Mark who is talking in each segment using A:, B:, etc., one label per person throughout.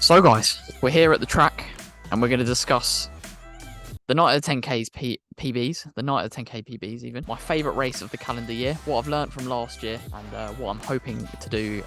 A: So guys, we're here at the track and we're going to discuss the night of the 10Ks PBs, the night of the 10K PBs even, my favourite race of the calendar year, what I've learned from last year and what I'm hoping to do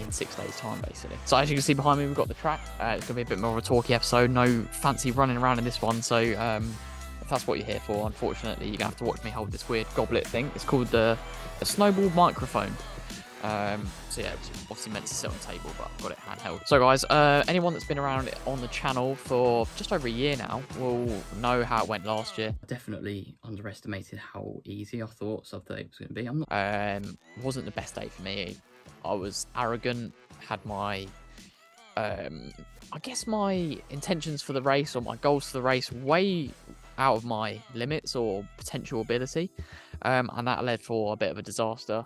A: in 6 days time basically. So as you can see behind me we've got the track. It's going to be a bit more of a talky episode, no fancy running around in this one, so if that's what you're here for, unfortunately you're going to have to watch me hold this weird goblet thing. It's called the snowball microphone. So yeah, it was obviously meant to sit on the table, but I've got it handheld. So guys, anyone that's been around on the channel for just over a year now will know how it went last year. Definitely underestimated how easy I thought sub 30 was going to be. I'm not, wasn't the best day for me. I was arrogant, had my, I guess my intentions for the race or my goals for the race way out of my limits or potential ability, and that led for a bit of a disaster.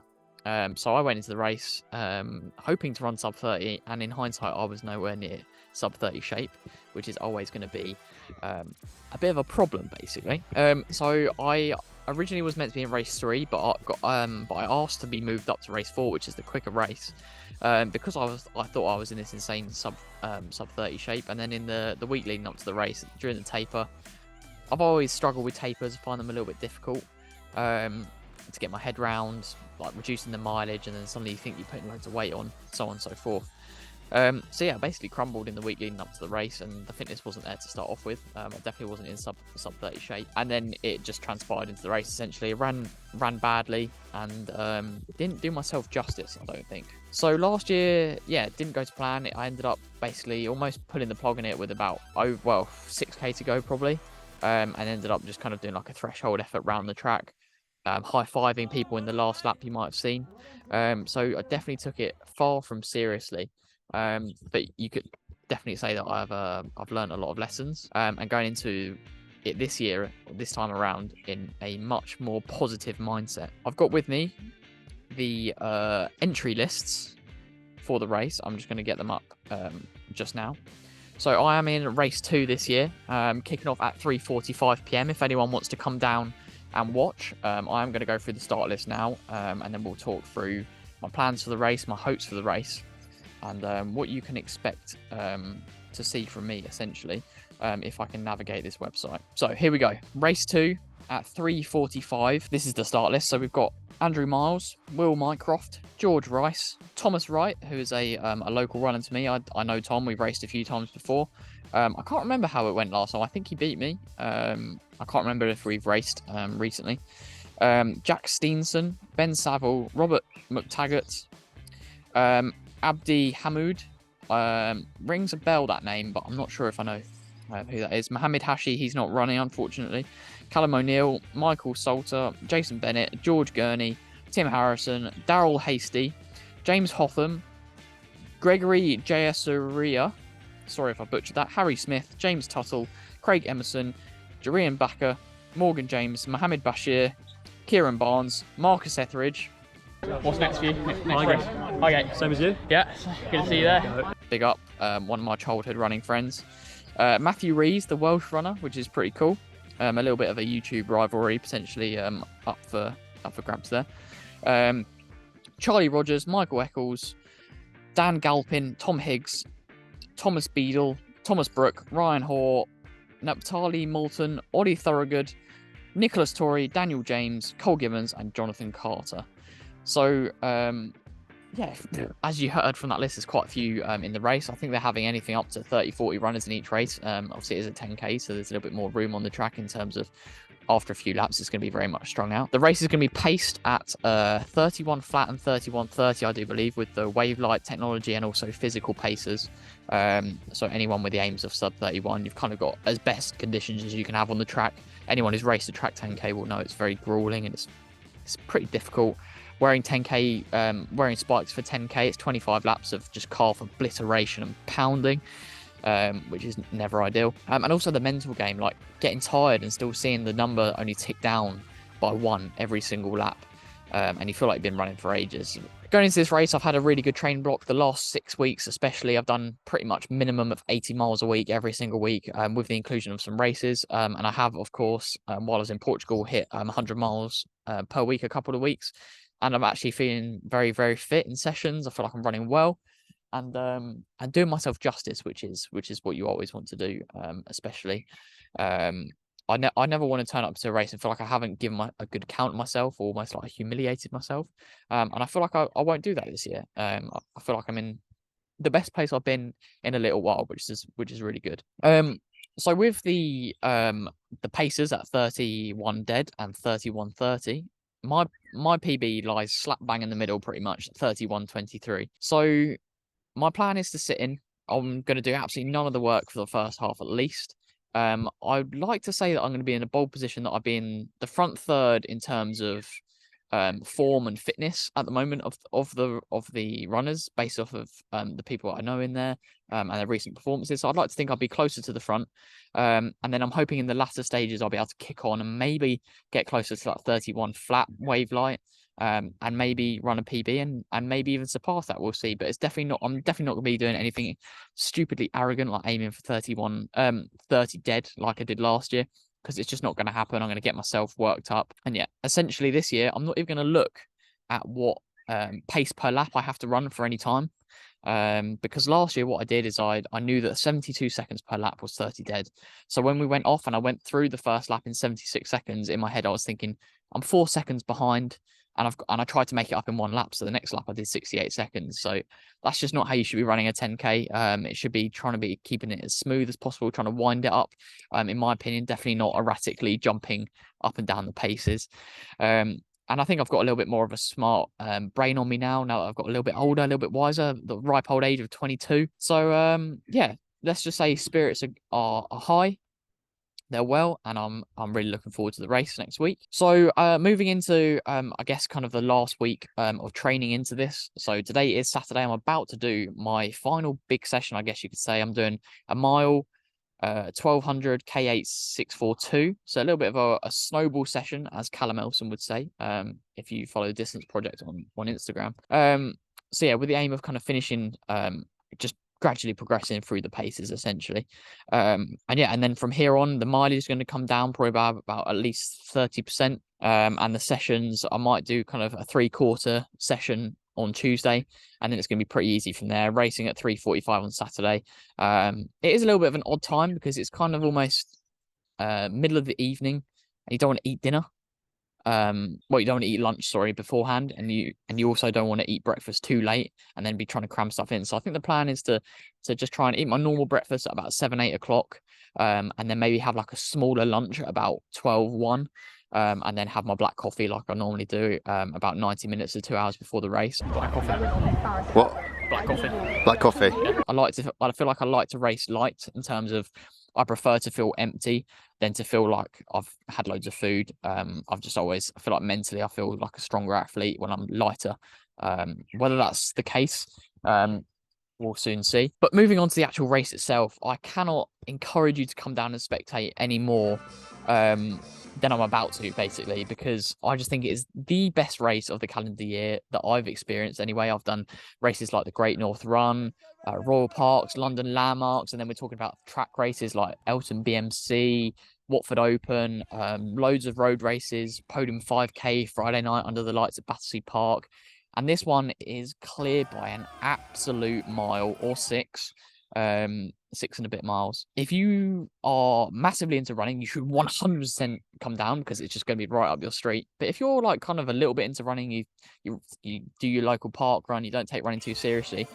A: So I went into the race hoping to run sub 30, and in hindsight I was nowhere near sub 30 shape, which is always going to be a bit of a problem basically. So I originally was meant to be in race 3, but I asked to be moved up to race 4, which is the quicker race, because I thought I was in this insane sub 30 shape. And then in the week leading up to the race, during the taper, I've always struggled with tapers, find them a little bit difficult to get my head round, like reducing the mileage, and then suddenly you think you're putting loads of weight on, so on and so forth. So yeah, I basically crumbled in the week leading up to the race, and the fitness wasn't there to start off with. I definitely wasn't in sub 30 shape, and then it just transpired into the race. Essentially, ran badly, and didn't do myself justice, I don't think. So last year, yeah, didn't go to plan. I ended up basically almost pulling the plug in it with about 6k to go probably, and ended up just kind of doing like a threshold effort round the track. High-fiving people in the last lap you might have seen. So I definitely took it far from seriously. But you could definitely say that I've learned a lot of lessons. And going into it this year, this time around, in a much more positive mindset. I've got with me the entry lists for the race. I'm just going to get them up just now. So I am in race 2 this year, kicking off at 3:45 PM. If anyone wants to come down and watch, I'm going to go through the start list now, and then we'll talk through my plans for the race, my hopes for the race, and what you can expect to see from me, essentially, if I can navigate this website. So here we go. Race 2 at 3:45. This is the start list. So we've got Andrew Miles, Will Mycroft, George Rice, Thomas Wright, who is a local runner to me. I know Tom. We've raced a few times before. I can't remember how it went last time. I think he beat me. I can't remember if we've raced recently. Jack Steenson, Ben Saville, Robert McTaggart, Abdi Hamoud. Rings a bell, that name, but I'm not sure if I know who that is. Mohammed Hashi, he's not running, unfortunately. Callum O'Neill, Michael Salter, Jason Bennett, George Gurney, Tim Harrison, Daryl Hasty, James Hotham, Gregory Jayasuria, sorry if I butchered that, Harry Smith, James Tuttle, Craig Emerson, Jarian Bakker, Morgan James, Mohammed Bashir, Kieran Barnes, Marcus Etheridge. What's next for you? Next race? Okay.
B: Same as you?
A: Yeah, good to see you there. Big up, one of my childhood running friends. Matthew Rees, the Welsh runner, which is pretty cool. A little bit of a YouTube rivalry potentially up for grabs there. Charlie Rogers, Michael Eccles, Dan Galpin, Tom Higgs, Thomas Beadle, Thomas Brook, Ryan Hoare, Naphtali Moulton, Ollie Thorogood, Nicholas Torrey, Daniel James, Cole Gibbons, and Jonathan Carter. So, yeah, as you heard from that list, there's quite a few in the race. I think they're having anything up to 30-40 runners in each race. Obviously, it is a 10K, so there's a little bit more room on the track in terms of after a few laps, it's going to be very much strung out. The race is going to be paced at 31 flat and 31:30, I do believe, with the wave light technology and also physical paces. So anyone with the aims of sub 31, you've kind of got as best conditions as you can have on the track. Anyone who's raced a track 10K will know it's very grueling and it's pretty difficult. Wearing 10K, wearing spikes for 10K, it's 25 laps of just calf obliteration and pounding, which is never ideal. And also the mental game, like getting tired and still seeing the number only tick down by 1 every single lap. And you feel like you've been running for ages. Going into this race, I've had a really good training block. The last 6 weeks especially, I've done pretty much minimum of 80 miles a week every single week, with the inclusion of some races. And I have, of course, while I was in Portugal, hit 100 miles per week a couple of weeks. And I'm actually feeling very, very fit in sessions. I feel like I'm running well. and doing myself justice, which is what you always want to do, especially. I never want to turn up to a race and feel like I haven't given a good account of myself, or almost like humiliated myself. And I feel like I won't do that this year. I feel like I'm in the best place I've been in a little while, which is really good. So with the paces at 31 dead and 31:30, my PB lies slap bang in the middle, pretty much 31:23. So my plan is to sit in. I'm going to do absolutely none of the work for the first half at least. I'd like to say that I'm going to be in a bold position that I've been the front third in terms of form and fitness at the moment of the runners, based off of the people I know in there and their recent performances. So I'd like to think I'll be closer to the front, and then I'm hoping in the latter stages I'll be able to kick on and maybe get closer to that 31 flat wave light. And maybe run a PB and maybe even surpass that. We'll see. But it's definitely not. I'm definitely not going to be doing anything stupidly arrogant, like aiming for 30 dead like I did last year, because it's just not going to happen. I'm going to get myself worked up. And yeah, essentially this year, I'm not even going to look at what pace per lap I have to run for any time. Because last year what I did is I knew that 72 seconds per lap was 30 dead. So when we went off and I went through the first lap in 76 seconds, in my head I was thinking I'm 4 seconds behind. And I tried to make it up in one lap. So the next lap I did 68 seconds. So that's just not how you should be running a 10K. It should be trying to be keeping it as smooth as possible, trying to wind it up. In my opinion, definitely not erratically jumping up and down the paces. And I think I've got a little bit more of a smart brain on me now that I've got a little bit older, a little bit wiser, the ripe old age of 22. So yeah, let's just say spirits are high. They're well, and I'm really looking forward to the race next week. So moving into I guess kind of the last week of training into this. So today is Saturday. I'm about to do my final big session, I guess you could say. I'm doing a mile, 1200 K8 642. So a little bit of a snowball session, as Callum Elson would say, if you follow the Distance Project on Instagram. So yeah, with the aim of kind of finishing just gradually progressing through the paces essentially. And yeah, and then from here on the mileage is going to come down probably about at least 30%. And the sessions, I might do kind of a 3/4 session on Tuesday, and then it's going to be pretty easy from there, racing at 3:45 on Saturday. It is a little bit of an odd time because it's kind of almost middle of the evening and you don't want to eat dinner. Well, you don't want to eat lunch, sorry, beforehand, and you also don't want to eat breakfast too late and then be trying to cram stuff in. So I think the plan is to just try and eat my normal breakfast at about 7-8 o'clock, and then maybe have like a smaller lunch at about 12-1, and then have my black coffee like I normally do, about 90 minutes to 2 hours before the race. Black coffee.
B: What?
A: Black coffee.
B: Black coffee.
A: Yeah. I feel like I like to race light in terms of I prefer to feel empty than to feel like I've had loads of food. I feel like mentally I feel like a stronger athlete when I'm lighter. Whether that's the case, we'll soon see. But moving on to the actual race itself, I cannot encourage you to come down and spectate any more than I'm about to, basically, because I just think it is the best race of the calendar year that I've experienced anyway. I've done races like the Great North Run, Royal Parks, London Landmarks, and then we're talking about track races like Elton BMC, Watford Open, loads of road races, Podium 5K Friday night under the lights at Battersea Park. And this one is cleared by an absolute mile or 6 and a bit miles. If you are massively into running, you should 100% come down because it's just going to be right up your street. But if you're like kind of a little bit into running, you do your local park run, you don't take running too seriously,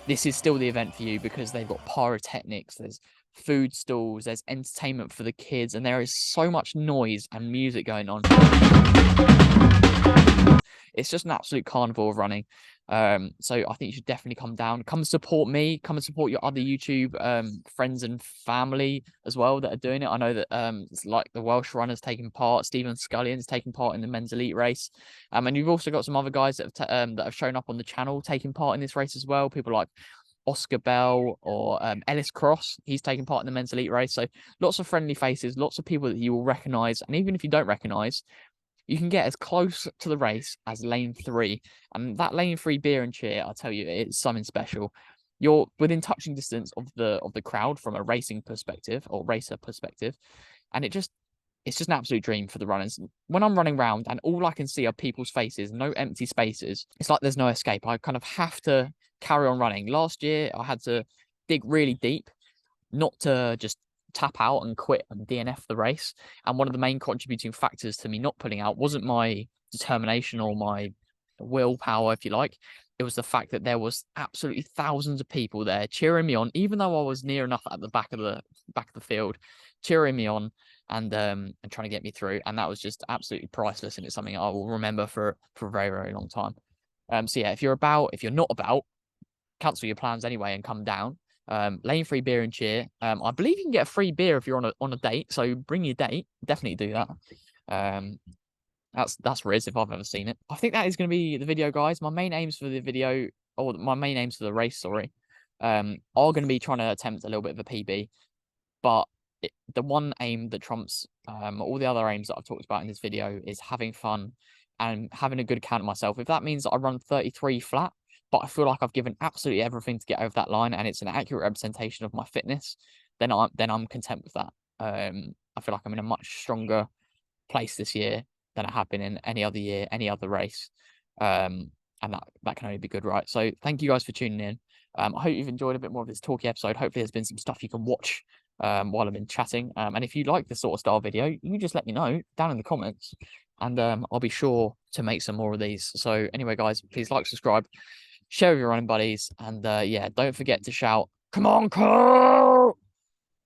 A: this is still the event for you because they've got pyrotechnics, there's food stalls, there's entertainment for the kids, and there is so much noise and music going on. It's just an absolute carnival of running. So I think you should definitely come down, come support me, come and support your other YouTube friends and family as well that are doing it. I know that it's like the Welsh runners taking part, Stephen Scullion's taking part in the men's elite race, and you've also got some other guys that have shown up on the channel taking part in this race as well. People like Oscar Bell or Ellis Cross, he's taking part in the men's elite race. So lots of friendly faces, lots of people that you will recognize, and even if you don't recognize, you can get as close to the race as lane 3. And that lane 3 beer and cheer, I'll tell you, it's something special. You're within touching distance of the crowd from a racing perspective or racer perspective. And it's just an absolute dream for the runners. When I'm running around and all I can see are people's faces, no empty spaces, it's like there's no escape. I kind of have to carry on running. Last year, I had to dig really deep, not to just tap out and quit and DNF the race. And one of the main contributing factors to me not pulling out wasn't my determination or my willpower, if you like. It was the fact that there was absolutely thousands of people there cheering me on, even though I was near enough at the back of the field, cheering me on and trying to get me through. And that was just absolutely priceless, and it's something I will remember for a very, very long time. So yeah, if you're not about, cancel your plans anyway and come down. Lane free beer and cheer. I believe you can get a free beer if you're on a date, so bring your date. Definitely do that. That's Riz if I've ever seen it. I think that is going to be the video, guys. My main aims for the video, or my main aims for the race, sorry, are going to be trying to attempt a little bit of a PB. But the one aim that trumps all the other aims that I've talked about in this video is having fun and having a good count of myself. If that means that I run 33 flat, but I feel like I've given absolutely everything to get over that line and it's an accurate representation of my fitness, then I'm content with that. I feel like I'm in a much stronger place this year than I have been in any other year, any other race. And that can only be good, right? So thank you guys for tuning in. I hope you've enjoyed a bit more of this talky episode. Hopefully there's been some stuff you can watch while I've been chatting. And if you like this sort of style video, you just let me know down in the comments, and I'll be sure to make some more of these. So anyway, guys, please like, subscribe, share with your running buddies, and yeah, don't forget to shout, "Come on, Cole!"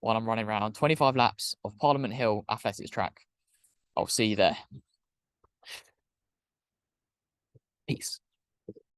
A: while I'm running around 25 laps of Parliament Hill Athletics track. I'll see you there. Peace.